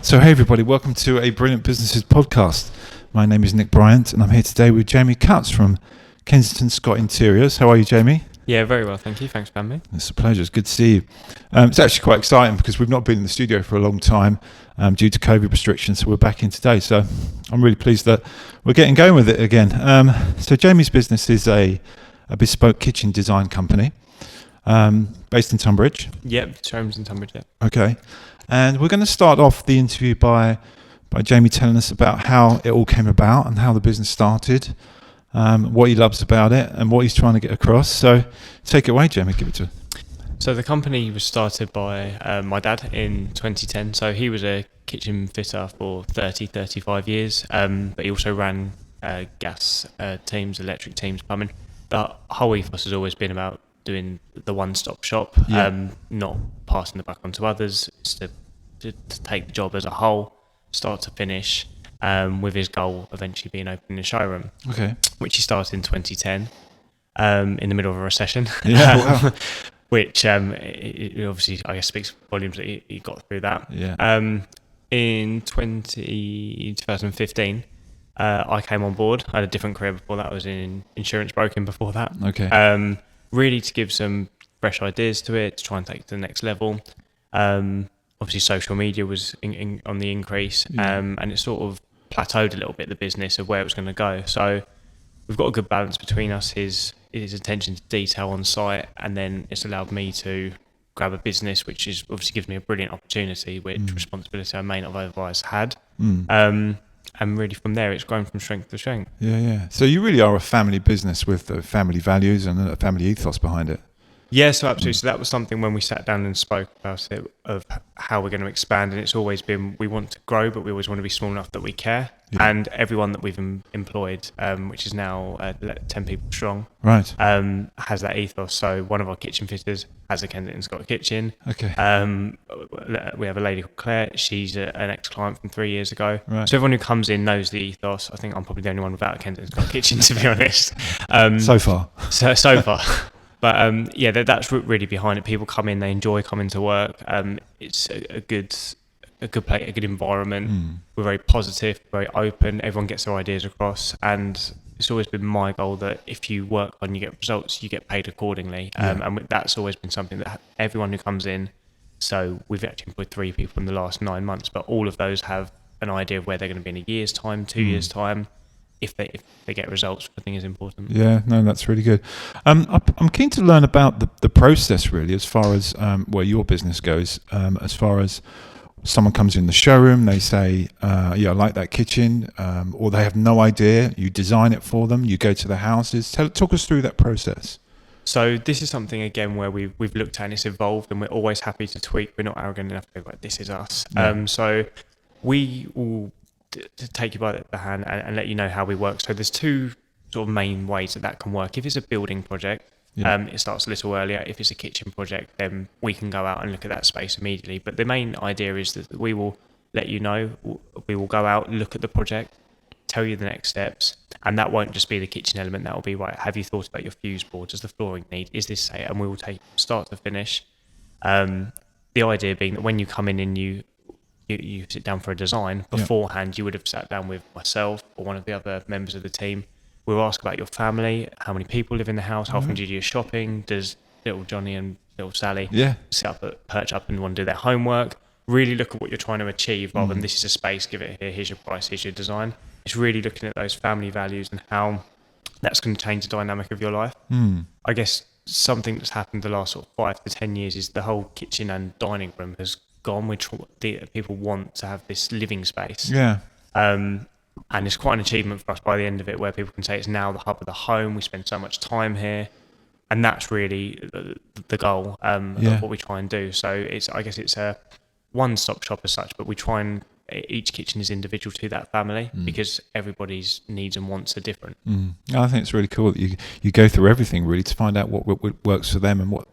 So hey everybody, welcome to a Brilliant Businesses podcast. My name is Nick Bryant and I'm here today with Jamie Cutts from Kensington Scott Interiors. How are you, Jamie? Yeah, very well, thank you. Thanks for having me. It's a pleasure. It's good to see you. It's actually quite exciting because we've not been in the studio for a long time due to COVID restrictions, so we're back in today. So I'm really pleased that we're getting going with it again. So Jamie's business is a bespoke kitchen design company based in Tunbridge. Yep, showrooms in Tunbridge, yeah. Okay. And we're going to start off the interview by Jamie telling us about how it all came about and how the business started, what he loves about it and what he's trying to get across. So take it away, Jamie, give it to us. So the company was started by my dad in 2010. So he was a kitchen fitter for 35 years, but he also ran gas teams, electric teams, plumbing. The whole ethos has always been about doing the one-stop shop, not passing the buck on to others. It's to take the job as a whole, start to finish, with his goal eventually being opening a showroom, which he started in 2010, in the middle of a recession. Yeah, wow. Which it obviously, I guess, speaks volumes that he got through that. Yeah. In 2015, I came on board. I had a different career before that. I was in insurance broking before that. Okay. Really to give some fresh ideas to it, to try and take it to the next level. Obviously, social media was on the increase, and it sort of plateaued a little bit, the business of where it was going to go. So we've got a good balance between us, his attention to detail on site, and then it's allowed me to grab a business, which is obviously gives me a brilliant opportunity, which responsibility I may not have otherwise had. And really from there, it's grown from strength to strength. Yeah. So you really are a family business with family values and a family ethos behind it. Yeah, so absolutely. So that was something when we sat down and spoke about it, of how we're going to expand. And it's always been, we want to grow, but we always want to be small enough that we care. Yeah. And everyone that we've employed, which is now 10 people strong, right, has that ethos. So one of our kitchen fitters has a Kensington Scott kitchen. Okay. We have a lady called Claire. She's an ex-client from 3 years ago. Right. So everyone who comes in knows the ethos. I think I'm probably the only one without a Kensington Scott kitchen, to be honest. So far. So far. But that's really behind it. People come in, they enjoy coming to work. It's a good place, a good environment. We're very positive, very open. Everyone gets their ideas across, and it's always been my goal that if you work hard and you get results, you get paid accordingly. And that's always been something that everyone who comes in. So we've actually employed 3 people in the last 9 months, but all of those have an idea of where they're going to be in a year's time, 2 years' time. If they get results, I think is important. Yeah, no, that's really good. I'm keen to learn about the process really, as far as where your business goes. As far as someone comes in the showroom, they say, I like that kitchen, or they have no idea. You design it for them. You go to the houses. Talk us through that process. So this is something again where we've looked at and it's evolved, and we're always happy to tweak. We're not arrogant enough to go like, this is us. Yeah. So we will to take you by the hand and let you know how we work. So there's 2 sort of main ways that can work. If it's a building project, it starts a little earlier. If it's a kitchen project, then we can go out and look at that space immediately. But the main idea is that we will let you know. We will go out, look at the project, tell you the next steps, and that won't just be the kitchen element. That will be, right, have you thought about your fuse board? Does the flooring need? Is this safe? And we will take start to finish. The idea being that when you come in and you sit down for a design, beforehand you would have sat down with myself or one of the other members of the team. We'll ask about your family, how many people live in the house, how often do you do your shopping, does little Johnny and little Sally perch up and want to do their homework. Really look at what you're trying to achieve rather than this is a space, give it here, here's your price, here's your design. It's really looking at those family values and how that's going to change the dynamic of your life. I guess something that's happened the last sort of 5 to 10 years is the whole kitchen and dining room has gone, which people want to have this living space. Yeah. And it's quite an achievement for us by the end of it, where people can say it's now the hub of the home. We spend so much time here, and that's really the goal of what we try and do. So I guess it's a one-stop shop as such, but we try and each kitchen is individual to that family because everybody's needs and wants are different. I think it's really cool that you go through everything really to find out what works for them and what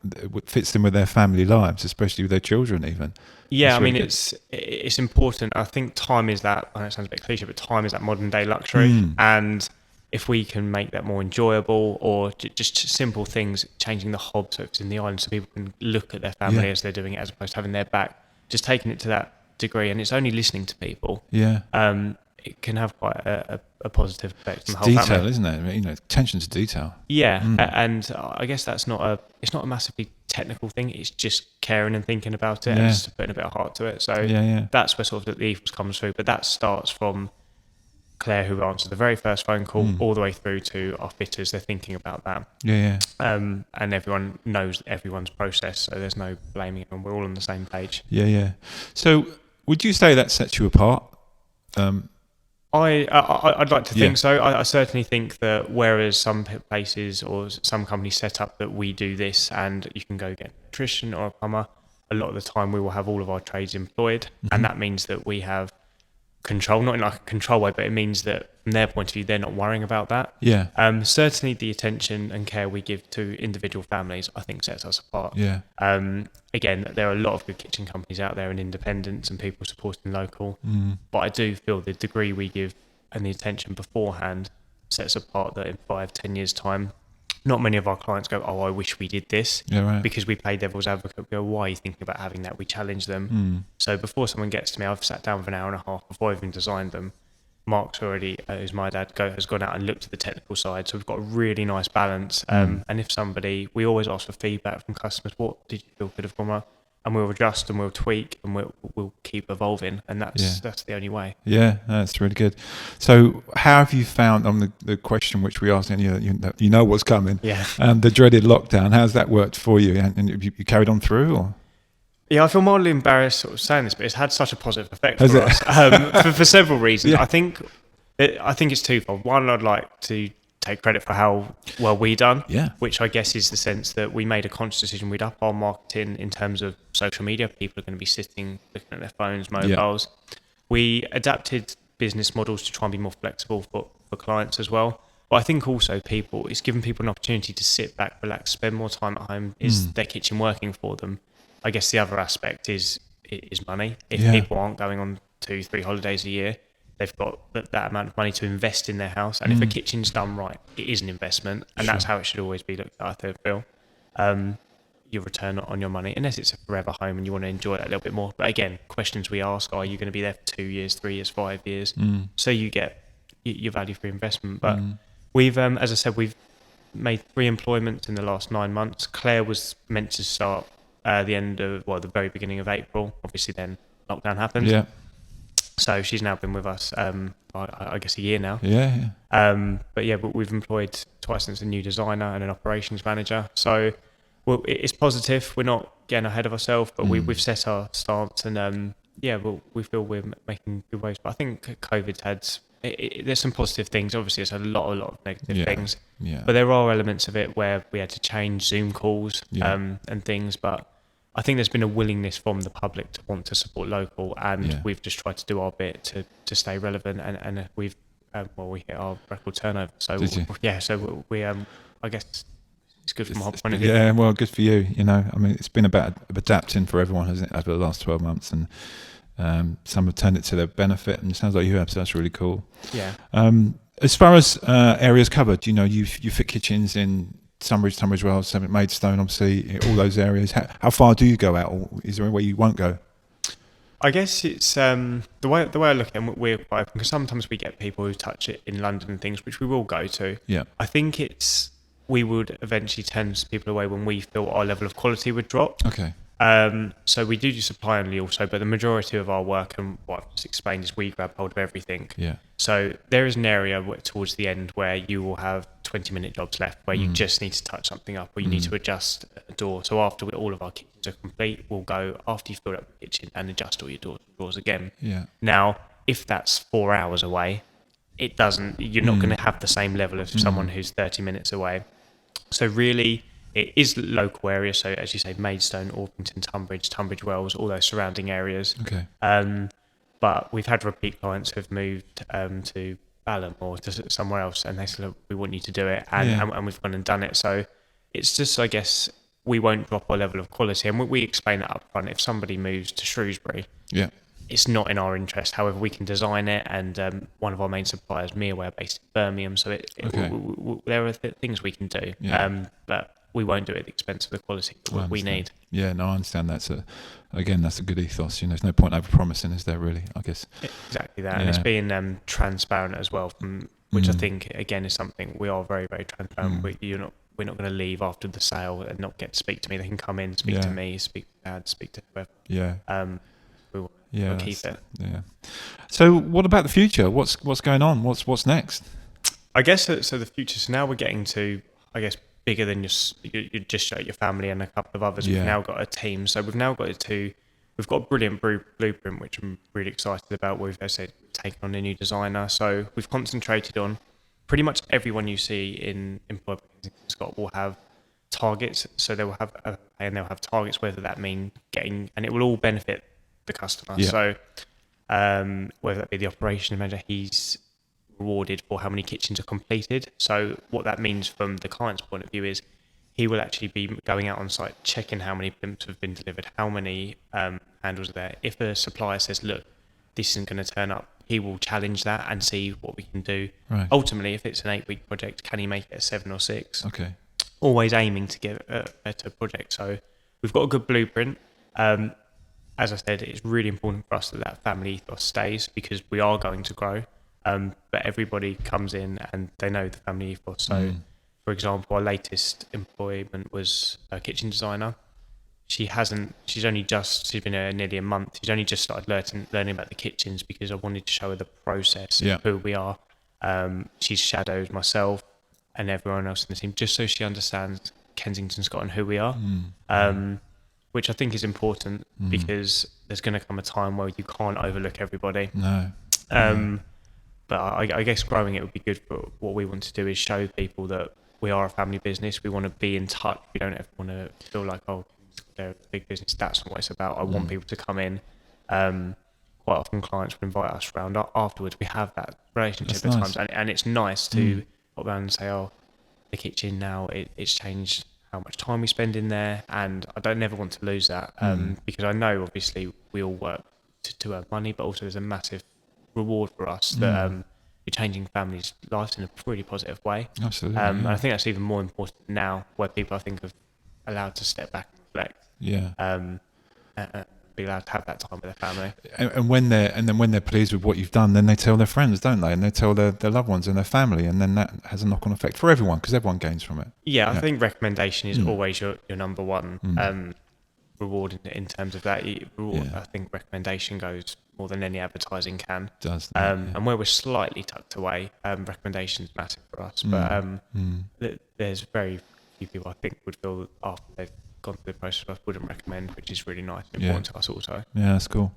fits in with their family lives, especially with their children even. Yeah, I mean, it's important. I think time is that, I know it sounds a bit cliche, but time is that modern day luxury. And if we can make that more enjoyable, or just simple things, changing the hob so it's in the island so people can look at their family as they're doing it, as opposed to having their back, just taking it to degree, and it's only listening to people. Yeah. It can have quite a positive effect on the It's whole detail, family. isn't it? I mean, attention to detail. Yeah, and I guess it's not a massively technical thing. It's just caring and thinking about it, and just putting a bit of heart to it. So that's where sort of the ethos comes through. But that starts from Claire, who answered the very first phone call, all the way through to our fitters. They're thinking about that. And everyone knows everyone's process, so there's no blaming, and we're all on the same page. So would you say that sets you apart? I'd like to think so. I certainly think that whereas some places or some companies set up that we do this and you can go get an electrician or a plumber, a lot of the time we will have all of our trades employed, and that means that we have control, not in like a control way, but it means that from their point of view, they're not worrying about that. Certainly the attention and care we give to individual families, I think, sets us apart. Again, there are a lot of good kitchen companies out there and independents and people supporting local, but I do feel the degree we give and the attention beforehand sets apart that in 5-10 years time, not many of our clients go, oh, I wish we did this, because we play devil's advocate. We go, why are you thinking about having that? We challenge them. So before someone gets to me, I've sat down for an hour and a half before I even designed them. Mark's already, who's my dad, has gone out and looked at the technical side. So we've got a really nice balance. And if we always ask for feedback from customers, what did you feel could have gone well? And we'll adjust and we'll tweak and we'll keep evolving. And that's the only way. Yeah, that's really good. So how have you found, on the question which we asked, and you know what's coming, the dreaded lockdown, how's that worked for you? And you carried on through, or? Yeah, I feel mildly embarrassed sort of saying this, but it's had such a positive effect for us for several reasons. I think it's twofold. One, I'd like to take credit for how well we done, which I guess is the sense that we made a conscious decision. We'd up our marketing in terms of social media. People are going to be sitting, looking at their phones, mobiles. We adapted business models to try and be more flexible for clients as well. But I think also it's given people an opportunity to sit back, relax, spend more time at home. Is their kitchen working for them? I guess the other aspect is money. If people aren't going on 2-3 holidays a year, they've got that amount of money to invest in their house. And if a kitchen's done right, it is an investment. And that's how it should always be looked at, I feel. Your return on your money, unless it's a forever home and you want to enjoy that a little bit more. But again, questions we ask are you going to be there for 2 years, 3 years, 5 years? So you get your value for investment. But we've, as I said, we've made 3 employments in the last 9 months. Claire was meant to start the very beginning of April. Obviously then lockdown happened. So she's now been with us, I guess, a year now. But we've employed twice since a new designer and an operations manager. So it's positive. We're not getting ahead of ourselves, but we've set our stance, and we feel we're making good waves. But I think COVID's had there's some positive things. Obviously, there's a lot of negative things. But there are elements of it where we had to change Zoom calls and things. But I think there's been a willingness from the public to want to support local, and we've just tried to do our bit to stay relevant, and we've we hit our record turnover. So we I guess it's good from our point of view. Yeah, well, good for you. I mean, it's been about adapting for everyone, hasn't it, over the last 12 months, and some have turned it to their benefit, and it sounds like you have, so that's really cool. As far as areas covered, you fit kitchens in Tunbridge Wells, Maidstone, obviously, all those areas. How far do you go out, or is there any way you won't go? I guess it's the way I look at it, we're quite open, because sometimes we get people who touch it in London and things, which we will go to. I think we would eventually turn people away when we feel our level of quality would drop. So we do supply only also, but the majority of our work, and what I've just explained, is we grab hold of everything. So there is an area towards the end where you will have 20-minute jobs left, where you just need to touch something up, or you need to adjust a door. So after all of our kitchens are complete, we'll go after you've filled up the kitchen and adjust all your doors again. Now, if that's 4 hours away, you're not going to have the same level of someone who's 30 minutes away. So really, it is local areas. So as you say, Maidstone, Orpington, Tunbridge Wells, all those surrounding areas. But we've had repeat clients who've moved to Balham or to somewhere else, and they said, look, we want you to do it, and we've gone and done it. So it's just, I guess, we won't drop our level of quality, and we explain that up front. If somebody moves to Shrewsbury, it's not in our interest. However, we can design it, and one of our main suppliers, Meaway, are based in Birmingham, so there are things we can do. But we won't do it at the expense of the quality that we need. Yeah, no, I understand. That's a good ethos. There's no point over promising, is there? Really, I guess. Exactly that, and it's being transparent as well. Which I think again is something we are very, very transparent. We're not going to leave after the sale and not get to speak to me. They can come in, speak to me, speak to Dad, speak to whoever. Yeah. We'll keep it. Yeah. So, what about the future? What's going on? What's next? I guess so. The future. So now we're getting to, I guess, bigger than just your family and a couple of others. We've now got a team. So we've now got we've got a brilliant blueprint, which I'm really excited about. We've, as I said, taken on a new designer. So we've concentrated on pretty much everyone you see in employed by Scott will have targets. So they will have and they'll have targets, whether that mean getting, and it will all benefit the customer. Yeah. So whether that be the operations manager, he's rewarded for how many kitchens are completed. So what that means from the client's point of view is he will actually be going out on site, checking how many plimps have been delivered, how many handles are there. If a supplier says, look, this isn't going to turn up, he will challenge that and see what we can do. Right. Ultimately, if it's an 8-week project, can he make it a 7 or 6? Okay. Always aiming to get a better project. So we've got a good blueprint. As I said, it's really important for us that family ethos stays, because we are going to grow. But everybody comes in and they know the family ethos. So, for example, our latest employment was a kitchen designer. She's been here nearly a month. She's only just started learning about the kitchens, because I wanted to show her the process of who we are. She's shadowed myself and everyone else in the team, just so she understands Kensington Scott and who we are. Which I think is important, because there's going to come a time where you can't overlook everybody. No. But I guess growing it would be good. For what we want to do is show people that we are a family business. We want to be in touch. We don't ever want to feel like, oh, they're a big business. That's not what it's about. I want people to come in. Quite often clients will invite us around afterwards. We have that relationship at times. And it's nice to pop around and say, oh, the kitchen now, it's changed how much time we spend in there. And I don't never want to lose that, because I know obviously we all work to earn money, but also there's a massive reward for us that you're changing families' lives in a pretty positive way. Absolutely. And I think that's even more important now, where people, I think, are allowed to step back and reflect. And be allowed to have that time with their family. And when they're pleased with what you've done, then they tell their friends, don't they? And they tell their loved ones and their family, and then that has a knock-on effect for everyone, because everyone gains from it. I think recommendation is always your number one reward in terms of that. I think recommendation goes more than any advertising can. Does. And where we're slightly tucked away, recommendation is massive for us. But there's very few people I think would feel after they've gone through the process I wouldn't recommend, which is really nice and important to us also. Yeah, that's cool.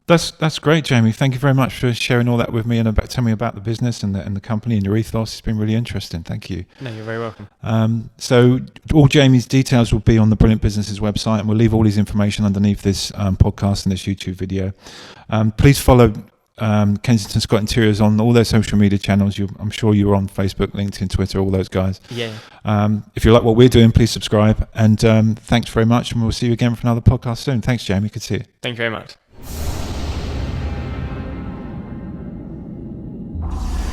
That's great, Jamie. Thank you very much for sharing all that with me and telling me about the business and the company and your ethos. It's been really interesting. Thank you. No, you're very welcome. So all Jamie's details will be on the Brilliant Businesses website, and we'll leave all his information underneath this podcast and this YouTube video. Please follow Kensington Scott Interiors on all their social media channels. I'm sure you're on Facebook, LinkedIn, Twitter, all those guys. Yeah. If you like what we're doing, please subscribe. And thanks very much, and we'll see you again for another podcast soon. Thanks, Jamie. Good to see you. Thank you very much.